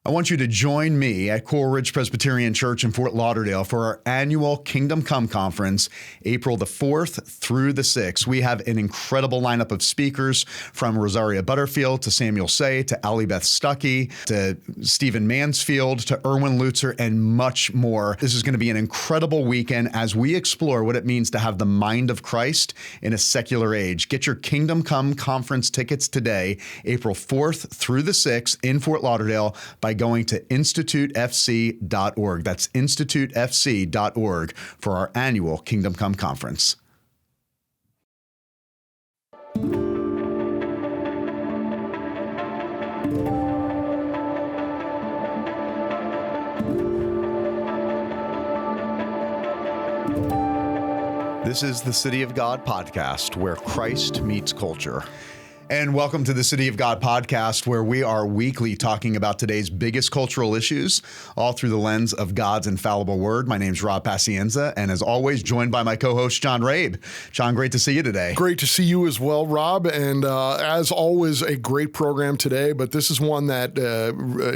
I want you to join me at Coral Ridge Presbyterian Church in Fort Lauderdale for our annual Kingdom Come Conference, April the 4th through the 6th. We have an incredible lineup of speakers from Rosaria Butterfield to Samuel Say to Allie Beth Stuckey to Stephen Mansfield to Erwin Lutzer and much more. This is going to be an incredible weekend as we explore what it means to have the mind of Christ in a secular age. Get your Kingdom Come Conference tickets today, April 4th through the 6th in Fort Lauderdale by going to institutefc.org. That's institutefc.org for our annual Kingdom Come Conference. This is the City of God podcast, where Christ meets culture. And welcome to the City of God podcast, where we are weekly talking about today's biggest cultural issues, all through the lens of God's infallible word. My name's Rob Pacienza, and as always, joined by my co-host, John Rabe. John, great to see you today. Great to see you as well, Rob. And as always, a great program today, but this is one that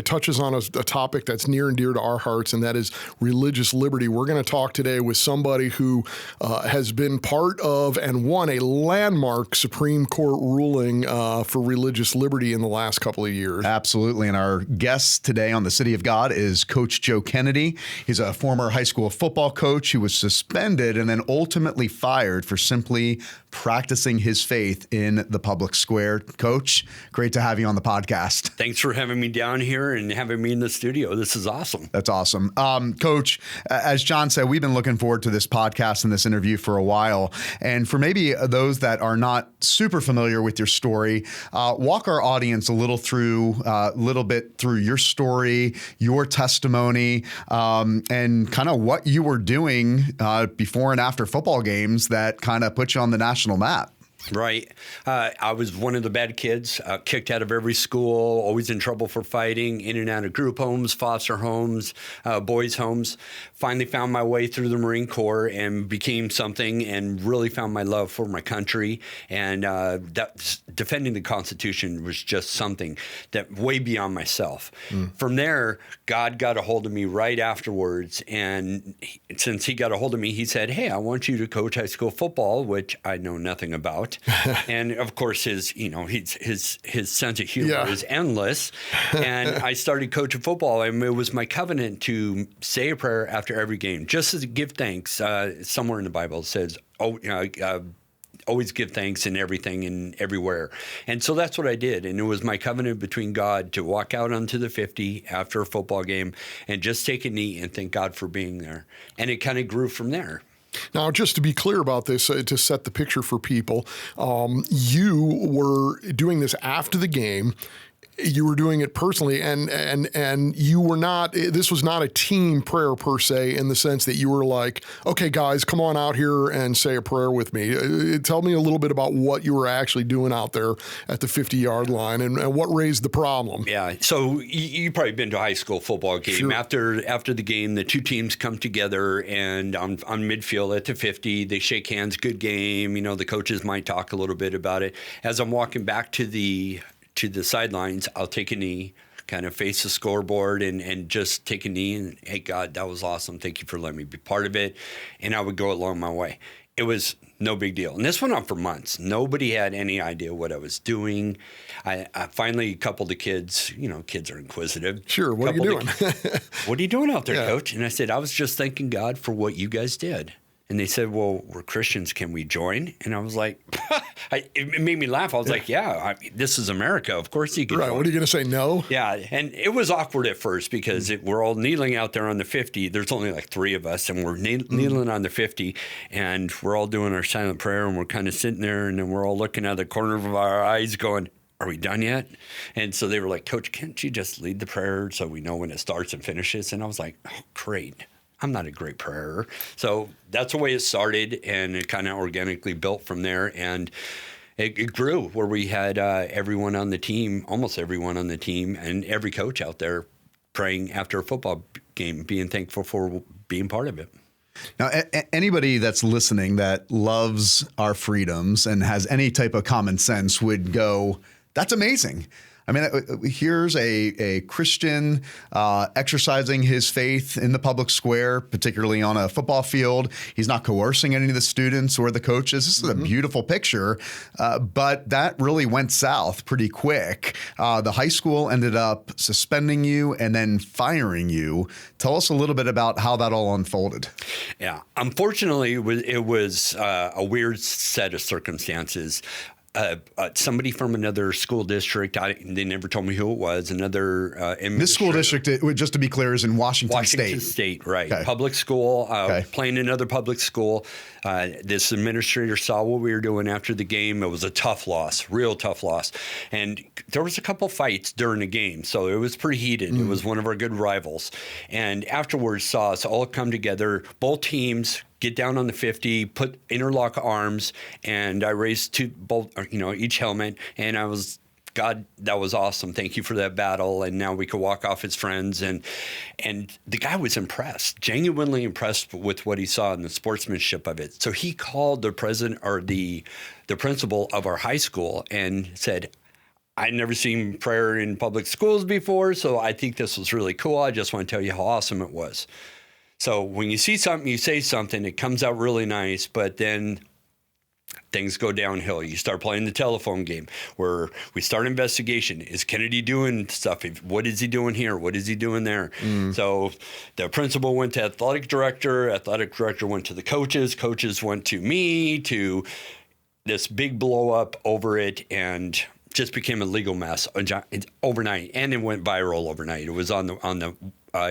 touches on a topic that's near and dear to our hearts, and that is religious liberty. We're going to talk today with somebody who has been part of and won a landmark Supreme Court ruling for religious liberty in the last couple of years. Absolutely. And our guest today on the City of God is Coach Joe Kennedy. He's a former high school football coach who was suspended and then ultimately fired for simply practicing his faith in the public square. Coach, great to have you on the podcast. Thanks for having me down here and having me in the studio. This is awesome. That's awesome. Coach, as John said, we've been looking forward to this podcast and this interview for a while. And for maybe those that are not super familiar with your story, walk our audience a little bit through your story, your testimony, and kind of what you were doing before and after football games that kind of put you on the national map. Right. I was one of the bad kids, kicked out of every school, always in trouble for fighting, in and out of group homes, foster homes, boys' homes. Finally found my way through the Marine Corps and became something and really found my love for my country. And that defending the Constitution was just something that way beyond myself. From there, God got a hold of me right afterwards. And since he got a hold of me, he said, "Hey, I want you to coach high school football," which I know nothing about. And of course, his sense of humor is endless. And I started coaching football, and it was my covenant to say a prayer after every game, just to give thanks. Somewhere in the Bible it says, always give thanks in everything and everywhere. And so that's what I did. And it was my covenant between God to walk out onto the 50 after a football game and just take a knee and thank God for being there. And it kind of grew from there. Now, just to be clear about this, to set the picture for people, you were doing this after the game. You were doing it personally, and you were not. This was not a team prayer per se, in the sense that you were like, "Okay, guys, come on out here and say a prayer with me." Tell me a little bit about what you were actually doing out there at the 50-yard line, and what raised the problem. Yeah, so you've probably been to a high school football game. Sure. After the game, the two teams come together, and on midfield at the 50, they shake hands. Good game. You know, the coaches might talk a little bit about it. As I'm walking back to the sidelines, I'll take a knee, kind of face the scoreboard and just take a knee and, "Hey, God, that was awesome. Thank you for letting me be part of it." And I would go along my way. It was no big deal. And this went on for months. Nobody had any idea what I was doing. I finally coupled the kids. You know, kids are inquisitive. Sure, what are you doing? What are you doing out there, Coach? And I said, "I was just thanking God for what you guys did." And they said, "Well, we're Christians. Can we join?" And I was like, it made me laugh. I was like, this is America. Of course you can Right. join. What are you going to say, no? Yeah. And it was awkward at first because we're all kneeling out there on the 50. There's only like three of us, and we're kneeling on the 50, and we're all doing our silent prayer, and we're kind of sitting there, and then we're all looking at the corner of our eyes going, "Are we done yet?" And so they were like, "Coach, can't you just lead the prayer so we know when it starts and finishes?" And I was like, "Oh, great. I'm not a great prayer." So that's the way it started, and it kind of organically built from there. And it grew where we had everyone on the team, almost everyone on the team, and every coach out there praying after a football game, being thankful for being part of it. Now, anybody that's listening that loves our freedoms and has any type of common sense would go, "That's amazing." I mean, here's a Christian exercising his faith in the public square, particularly on a football field. He's not coercing any of the students or the coaches. This is a beautiful picture, but that really went south pretty quick. The high school ended up suspending you and then firing you. Tell us a little bit about how that all unfolded. Yeah, unfortunately, it was a weird set of circumstances. Somebody from another school district, they never told me who it was, This school district, just to be clear, is in Washington State, right. Okay. Public school, playing another public school. This administrator saw what we were doing after the game. It was a tough loss, real tough loss. And there was a couple fights during the game, so it was pretty heated. It was one of our good rivals. And afterwards saw us all come together, both teams, get down on the 50, interlock arms, and I raised each helmet, and I was, God, that was awesome. Thank you for that battle. And now we could walk off as friends. And the guy was impressed, genuinely impressed with what he saw in the sportsmanship of it. So he called the president or the principal of our high school and said, I'd never seen prayer in public schools before, so I think this was really cool. I just want to tell you how awesome it was. So when you see something, you say something, it comes out really nice, but then things go downhill. You start playing the telephone game where we start investigation. Is Kennedy doing stuff? What is he doing here? What is he doing there? So the principal went to athletic director went to the coaches went to me, to this big blow up over it, and just became a legal mess overnight, and it went viral overnight. It was on the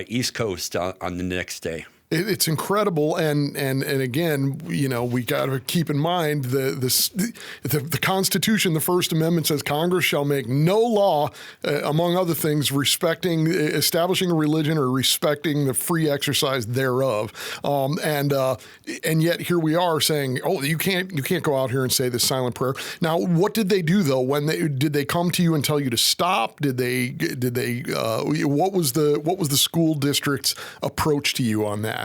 East Coast on the next day. It's incredible, and again, we got to keep in mind the Constitution, the First Amendment says Congress shall make no law, among other things, establishing a religion or respecting the free exercise thereof, and yet here we are saying, oh, you can't go out here and say this silent prayer. Now, what did they do though? Did they come to you and tell you to stop? What was the school district's approach to you on that?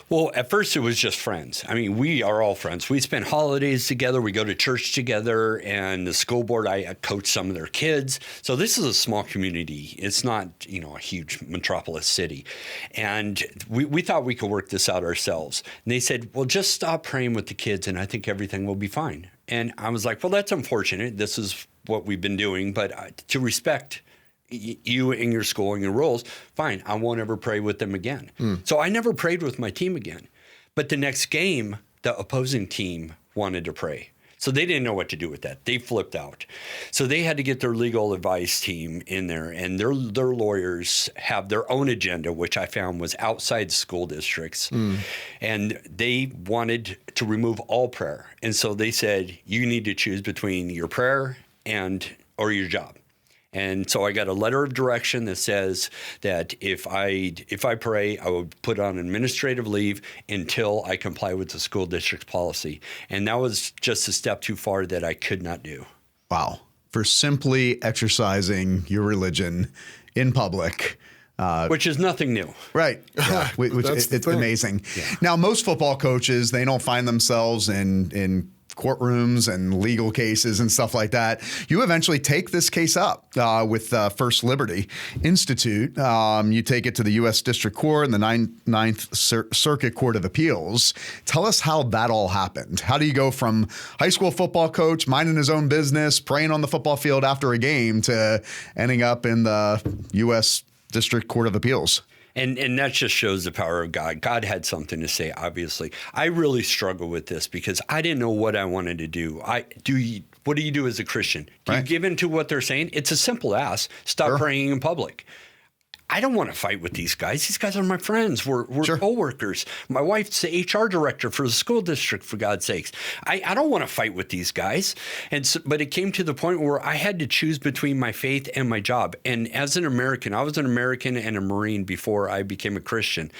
Well, at first it was just friends. I mean, we are all friends. We spend holidays together. We go to church together, and the school board, I coach some of their kids. So this is a small community. It's not, a huge metropolis city. And we thought we could work this out ourselves. And they said, well, just stop praying with the kids, and I think everything will be fine. And I was like, well, that's unfortunate. This is what we've been doing. But to respect you and your school and your roles, fine, I won't ever pray with them again. So I never prayed with my team again. But the next game, the opposing team wanted to pray. So they didn't know what to do with that. They flipped out. So they had to get their legal advice team in there, and their lawyers have their own agenda, which I found was outside school districts. And they wanted to remove all prayer. And so they said, you need to choose between your prayer or your job. And so I got a letter of direction that says that if I pray, I would put on administrative leave until I comply with the school district's policy. And that was just a step too far that I could not do. Wow. For simply exercising your religion in public. Which is nothing new. Right. Yeah. It's amazing. Yeah. Now, most football coaches, they don't find themselves in courtrooms and legal cases and stuff like that. You eventually take this case up with First Liberty Institute. You take it to the U.S. District Court and the Ninth Circuit Court of Appeals. Tell us how that all happened. How do you go from high school football coach, minding his own business, praying on the football field after a game, to ending up in the U.S. District Court of Appeals? And that just shows the power of God. God had something to say, obviously. I really struggle with this because I didn't know what I wanted to do. What do you do as a Christian? Do you give in to what they're saying? It's a simple ask. Stop praying in public. I don't want to fight with these guys. These guys are my friends. We're co-workers. My wife's the HR director for the school district, for God's sakes. I don't want to fight with these guys. But it came to the point where I had to choose between my faith and my job. And as an American, I was an American and a Marine before I became a Christian.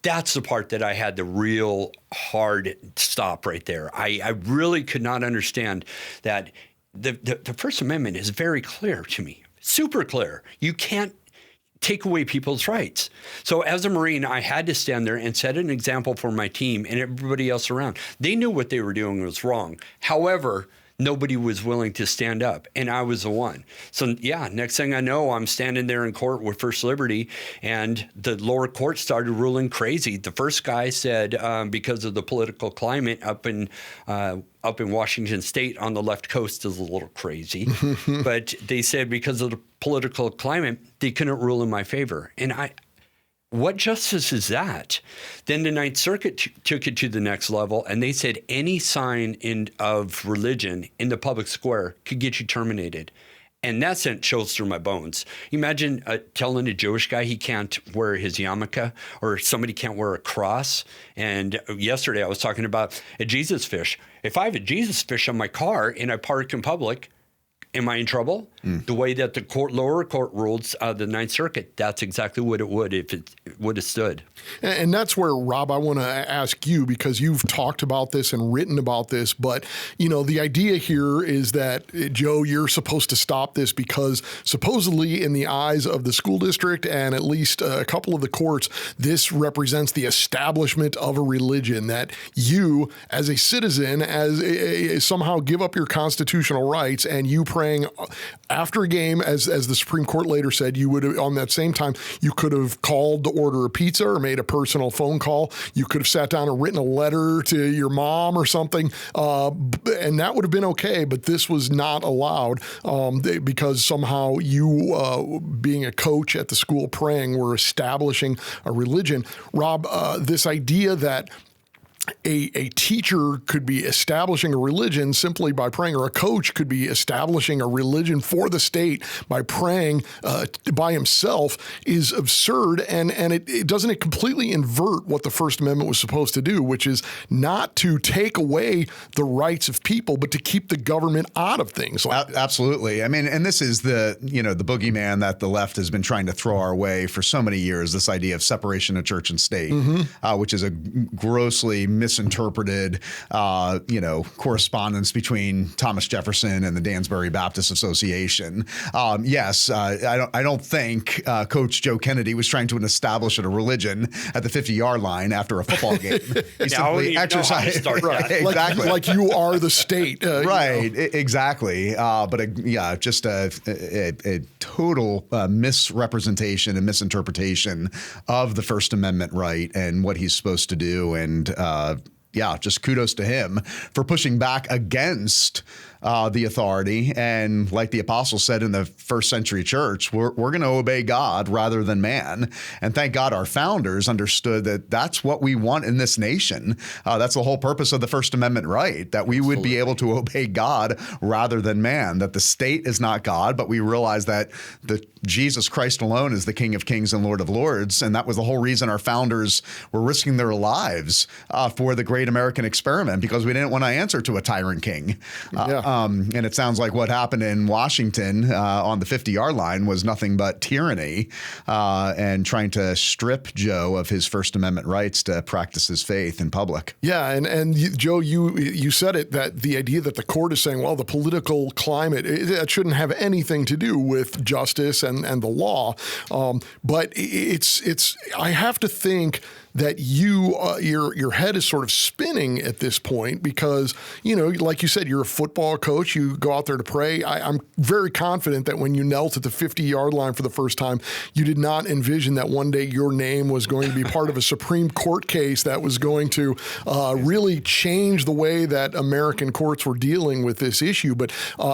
That's the part that I had the real hard stop right there. I really could not understand that the First Amendment is very clear to me, super clear. You can't take away people's rights. So as a Marine, I had to stand there and set an example for my team and everybody else around. They knew what they were doing was wrong. However, nobody was willing to stand up, and I was the one. So yeah, next thing I know, I'm standing there in court with First Liberty, and the lower court started ruling crazy. The first guy said because of the political climate up in Washington State on the left coast is a little crazy, but they said because of the political climate, they couldn't rule in my favor. And what justice is that? Then the Ninth Circuit took it to the next level, and they said any sign of religion in the public square could get you terminated. And that sent chills through my bones. Imagine telling a Jewish guy he can't wear his yarmulke, or somebody can't wear a cross. And yesterday I was talking about a Jesus fish. If I have a Jesus fish on my car and I park in public, am I in trouble? The way that the lower court ruled, the Ninth Circuit, that's exactly what it would if it would have stood. And that's where, Rob, I want to ask you, because you've talked about this and written about this, but, the idea here is that, Joe, you're supposed to stop this because supposedly in the eyes of the school district and at least a couple of the courts, this represents the establishment of a religion, that you, as a citizen, somehow give up your constitutional rights, and you praying after a game, as the Supreme Court later said, you would have, on that same time, you could have called to order a pizza or made a personal phone call. You could have sat down and written a letter to your mom or something, and that would have been okay. But this was not allowed because somehow you, being a coach at the school praying, were establishing a religion. Rob, this idea that a teacher could be establishing a religion simply by praying, or a coach could be establishing a religion for the state by praying by himself, is absurd. And doesn't it completely invert what the First Amendment was supposed to do, which is not to take away the rights of people, but to keep the government out of things like this. Absolutely. I mean, and this is the boogeyman that the left has been trying to throw our way for so many years, this idea of separation of church and state, which is a grossly misinterpreted, correspondence between Thomas Jefferson and the Dansbury Baptist Association. Yes, I don't think Coach Joe Kennedy was trying to establish a religion at the 50-yard line after a football game. He simply exercised. Right, exactly. Like you are the state. Right, exactly. But just a total misrepresentation and misinterpretation of the First Amendment right and what he's supposed to do. And just kudos to him for pushing back against the authority. And like the apostles said in the first century church, we're going to obey God rather than man. And thank God our founders understood that that's what we want in this nation. That's the whole purpose of the First Amendment right, that we would be able to obey God rather than man, that the state is not God, but we realize that Jesus Christ alone is the King of Kings and Lord of Lords. And that was the whole reason our founders were risking their lives for the great American experiment, because we didn't want to answer to a tyrant king. And it sounds like what happened in Washington on the 50-yard line was nothing but tyranny and trying to strip Joe of his First Amendment rights to practice his faith in public. Yeah, and Joe, you said it, that the idea that the court is saying, well, the political climate, that shouldn't have anything to do with justice and the law. But it's I have to think that your head is sort of spinning at this point, because, like you said, you're a football coach, you go out there to pray. I'm very confident that when you knelt at the 50-yard line for the first time, you did not envision that one day your name was going to be part of a Supreme Court case that was going to really change the way that American courts were dealing with this issue. But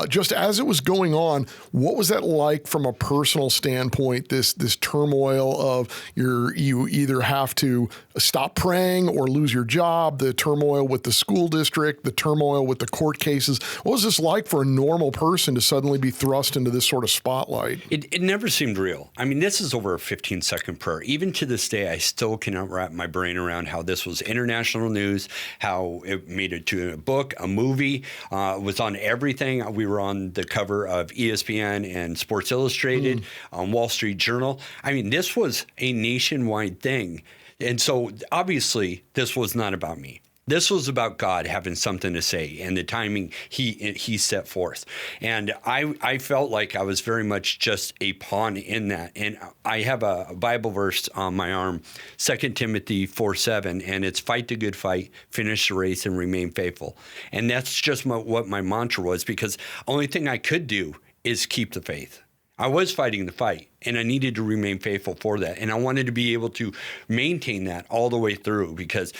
just as it was going on, what was that like from a personal standpoint, this turmoil of you either have to stop praying or lose your job, the turmoil with the school district, the turmoil with the court cases? What was this like for a normal person to suddenly be thrust into this sort of spotlight? It never seemed real. I mean, this is over a 15-second prayer. Even to this day, I still cannot wrap my brain around how this was international news, how it made it to a book, a movie, was on everything. We were on the cover of ESPN and Sports Illustrated, on Wall Street Journal. I mean, this was a nationwide thing. And so obviously this was not about me. This was about God having something to say and the timing he set forth. And I felt like I was very much just a pawn in that. And I have a Bible verse on my arm, 2 Timothy 4:7, and it's fight the good fight, finish the race, and remain faithful. And that's just what my mantra was, because only thing I could do is keep the faith. I was fighting the fight, and I needed to remain faithful for that. And I wanted to be able to maintain that all the way through, because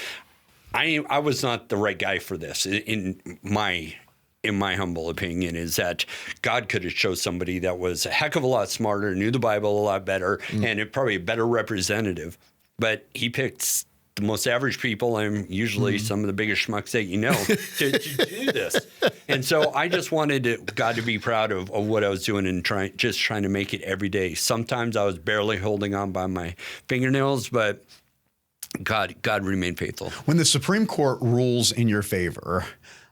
I was not the right guy for this. In my humble opinion, is that God could have chosen somebody that was a heck of a lot smarter, knew the Bible a lot better, and probably a better representative. But he picked the most average people, and usually some of the biggest schmucks that you know, to do this. And so I just wanted God to be proud of what I was doing and trying to make it every day. Sometimes I was barely holding on by my fingernails, but God remained faithful. When the Supreme Court rules in your favor,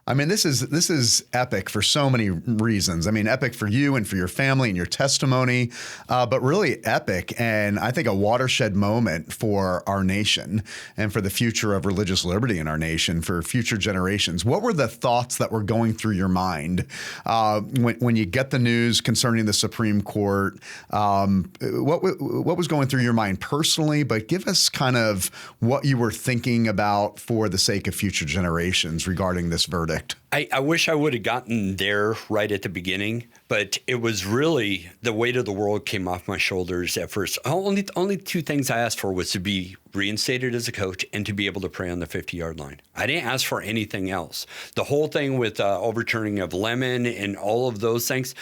I mean, this is epic for so many reasons. I mean, epic for you and for your family and your testimony, but really epic, and I think a watershed moment for our nation and for the future of religious liberty in our nation for future generations. What were the thoughts that were going through your mind when you get the news concerning the Supreme Court? What was going through your mind personally? But give us kind of what you were thinking about for the sake of future generations regarding this verdict. I wish I would have gotten there right at the beginning, but it was really the weight of the world came off my shoulders at first. Only two things I asked for was to be reinstated as a coach and to be able to pray on the 50-yard line. I didn't ask for anything else. The whole thing with overturning of Lemon and all of those things,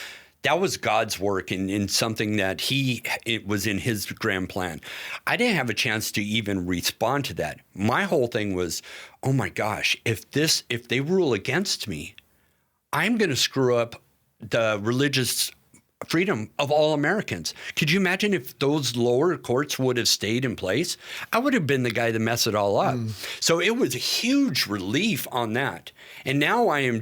that was God's work in something that it was in his grand plan. I didn't have a chance to even respond to that. My whole thing was, oh my gosh, if they rule against me, I'm going to screw up the religious freedom of all Americans. Could you imagine if those lower courts would have stayed in place? I would have been the guy to mess it all up. So it was a huge relief on that. And now I am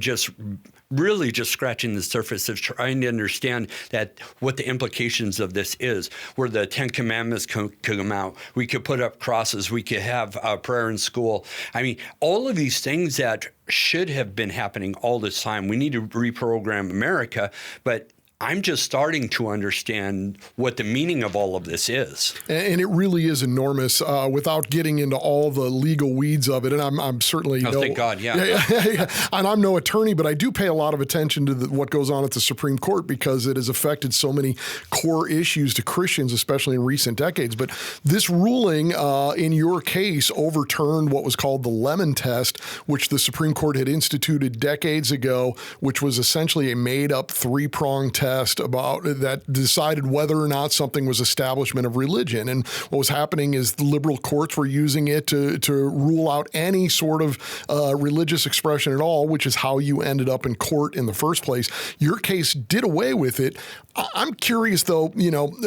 really just scratching the surface of trying to understand that what the implications of this is, where the 10 Commandments could come out. We could put up crosses. We could have prayer in school. I mean, all of these things that should have been happening all this time. We need to reprogram America, but I'm just starting to understand what the meaning of all of this is. And it really is enormous without getting into all the legal weeds of it. And I'm certainly thank God, yeah. And I'm no attorney, but I do pay a lot of attention to what goes on at the Supreme Court because it has affected so many core issues to Christians, especially in recent decades. But this ruling in your case overturned what was called the Lemon Test, which the Supreme Court had instituted decades ago, which was essentially a made-up three-pronged test about that decided whether or not something was establishment of religion. And what was happening is the liberal courts were using it to rule out any sort of religious expression at all, which is how you ended up in court in the first place. Your case did away with it. I'm curious, though,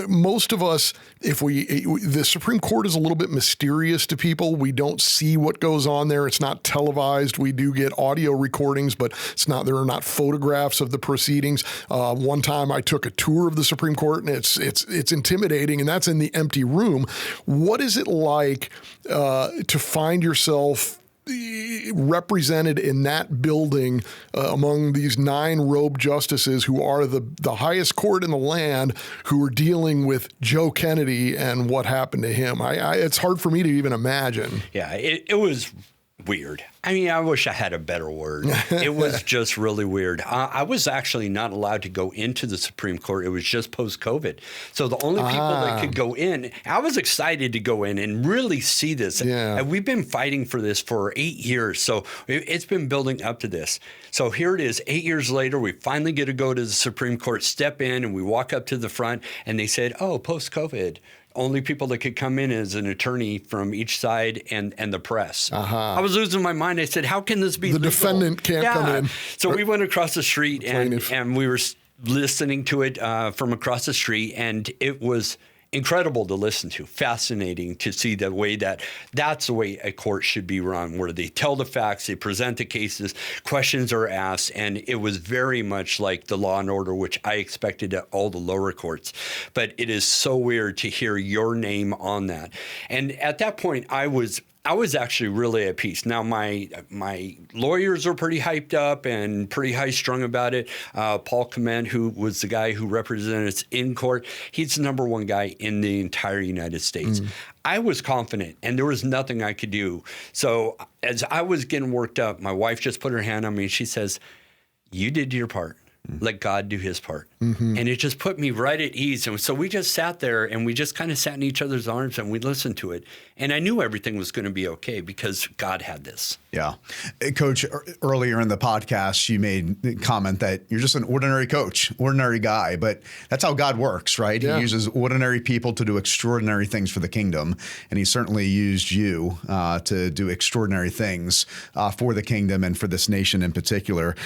most of us, the Supreme Court is a little bit mysterious to people. We don't see what goes on there. It's not televised. We do get audio recordings, but there are not photographs of the proceedings. One time I took a tour of the Supreme Court, and it's intimidating, and that's in the empty room. What is it like to find yourself represented in that building among these 9 robed justices who are the highest court in the land, who are dealing with Joe Kennedy and what happened to him? It's hard for me to even imagine. Yeah, it was weird. I mean, I wish I had a better word. It was just really weird. I was actually not allowed to go into the Supreme Court. It was just post-COVID. So the only people that could go in, I was excited to go in and really see this. Yeah. And we've been fighting for this for 8 years. So it's been building up to this. So here it is, 8 years later, we finally get to go to the Supreme Court, step in, and we walk up to the front, and they said, oh, post-COVID. Only people that could come in as an attorney from each side and the press. I was losing my mind. I said, how can this be the legal? Defendant can't come in. So we went across the street and we were listening to it from across the street, and it was incredible to listen to, fascinating to see the way that's the way a court should be run, where they tell the facts, they present the cases, questions are asked, and it was very much like the Law and Order, which I expected at all the lower courts. But it is so weird to hear your name on that. And at that point, I was I was actually really at peace. Now, my lawyers are pretty hyped up and pretty high strung about it. Paul Clement, who was the guy who represented us in court, he's the number one guy in the entire United States. I was confident, and there was nothing I could do. So as I was getting worked up, my wife just put her hand on me and she says, "You did your part. Let God do his part." And it just put me right at ease. And so we just sat there and we just kind of sat in each other's arms and we listened to it. And I knew everything was going to be okay because God had this. Yeah. Coach, earlier in the podcast, you made the comment that you're just an ordinary coach, ordinary guy, but that's how God works, right? Yeah. He uses ordinary people to do extraordinary things for the kingdom. And he certainly used you to do extraordinary things for the kingdom and for this nation in particular.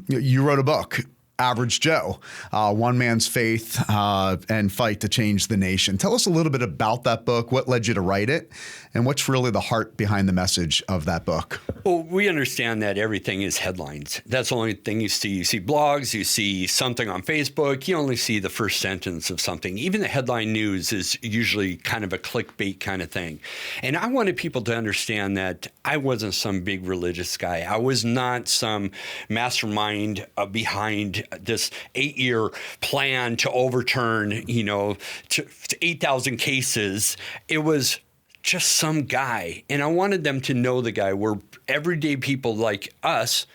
You wrote a book, Average Joe, One Man's Faith and Fight to Change the Nation. Tell us a little bit about that book, what led you to write it, and what's really the heart behind the message of that book. Well, we understand that everything is headlines. That's the only thing you see. You see blogs, you see something on Facebook, you only see the first sentence of something. Even the headline news is usually kind of a clickbait kind of thing. And I wanted people to understand that I wasn't some big religious guy. I was not some mastermind behind this 8-year plan to overturn, to 8,000 cases. It was just some guy. And I wanted them to know the guy. We're everyday people like us,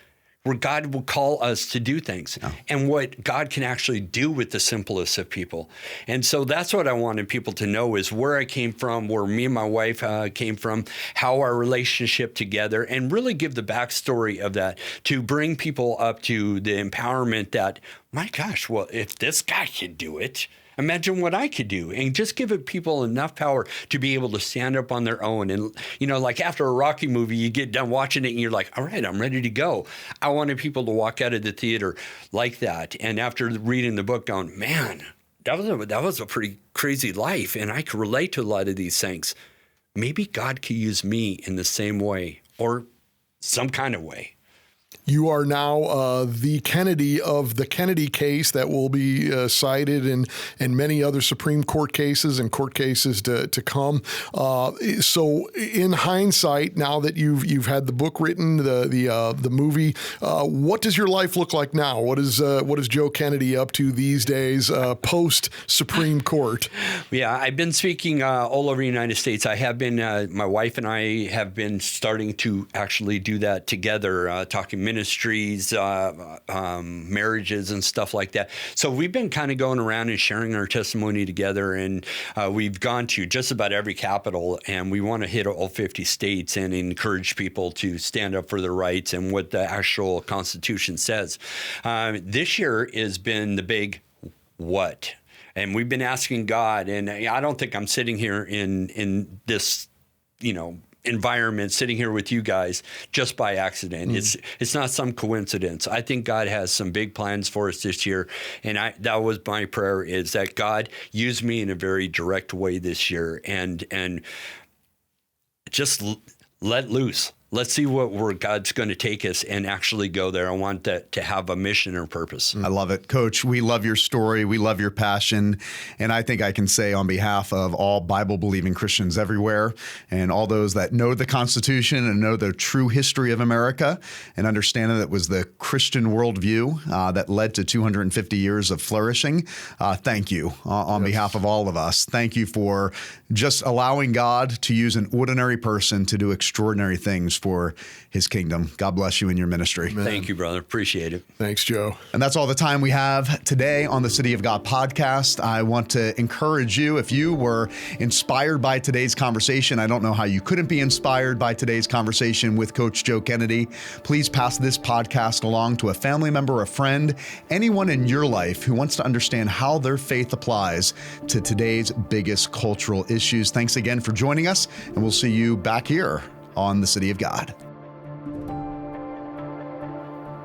where God will call us to do things and what God can actually do with the simplest of people. And so that's what I wanted people to know is where I came from, where me and my wife came from, how our relationship together, and really give the backstory of that to bring people up to the empowerment that, my gosh, well, if this guy can do it, imagine what I could do, and just give people enough power to be able to stand up on their own. And, like after a Rocky movie, you get done watching it and you're like, all right, I'm ready to go. I wanted people to walk out of the theater like that. And after reading the book going, man, that was a pretty crazy life. And I could relate to a lot of these things. Maybe God could use me in the same way or some kind of way. You are now the Kennedy of the Kennedy case that will be cited in many other Supreme Court cases and court cases to come. So, in hindsight, now that you've had the book written, the movie, what does your life look like now? What is Joe Kennedy up to these days post Supreme Court? Yeah, I've been speaking all over the United States. I have been. My wife and I have been starting to actually do that together, talking ministries, marriages, and stuff like that. So we've been kind of going around and sharing our testimony together, and we've gone to just about every capital, and we want to hit all 50 states and encourage people to stand up for their rights and what the actual Constitution says. This year has been the big what. And we've been asking God, and I don't think I'm sitting here in this, environment, sitting here with you guys just by accident. It's not some coincidence. I think God has some big plans for us this year, and that was my prayer, is that God use me in a very direct way this year, and just let loose. Let's see where God's going to take us and actually go there. I want that to have a mission or purpose. I love it. Coach, we love your story. We love your passion. And I think I can say on behalf of all Bible-believing Christians everywhere and all those that know the Constitution and know the true history of America and understand that it was the Christian worldview that led to 250 years of flourishing. Thank you on behalf of all of us. Thank you for just allowing God to use an ordinary person to do extraordinary things for his kingdom. God bless you in your ministry. Amen. Thank you, brother. Appreciate it. Thanks, Joe. And that's all the time we have today on the City of God podcast. I want to encourage you, if you were inspired by today's conversation, I don't know how you couldn't be inspired by today's conversation with Coach Joe Kennedy. Please pass this podcast along to a family member, a friend, anyone in your life who wants to understand how their faith applies to today's biggest cultural issues. Thanks again for joining us, and we'll see you back here on the City of God.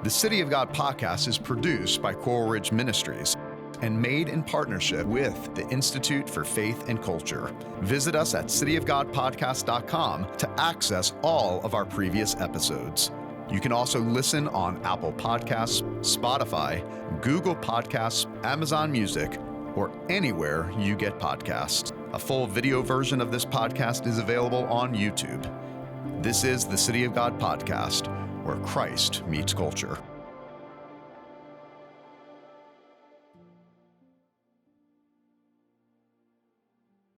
The City of God podcast is produced by Coral Ridge Ministries and made in partnership with the Institute for Faith and Culture. Visit us at cityofgodpodcast.com to access all of our previous episodes. You can also listen on Apple Podcasts, Spotify, Google Podcasts, Amazon Music, or anywhere you get podcasts. A full video version of this podcast is available on YouTube. This is the City of God podcast, where Christ meets culture.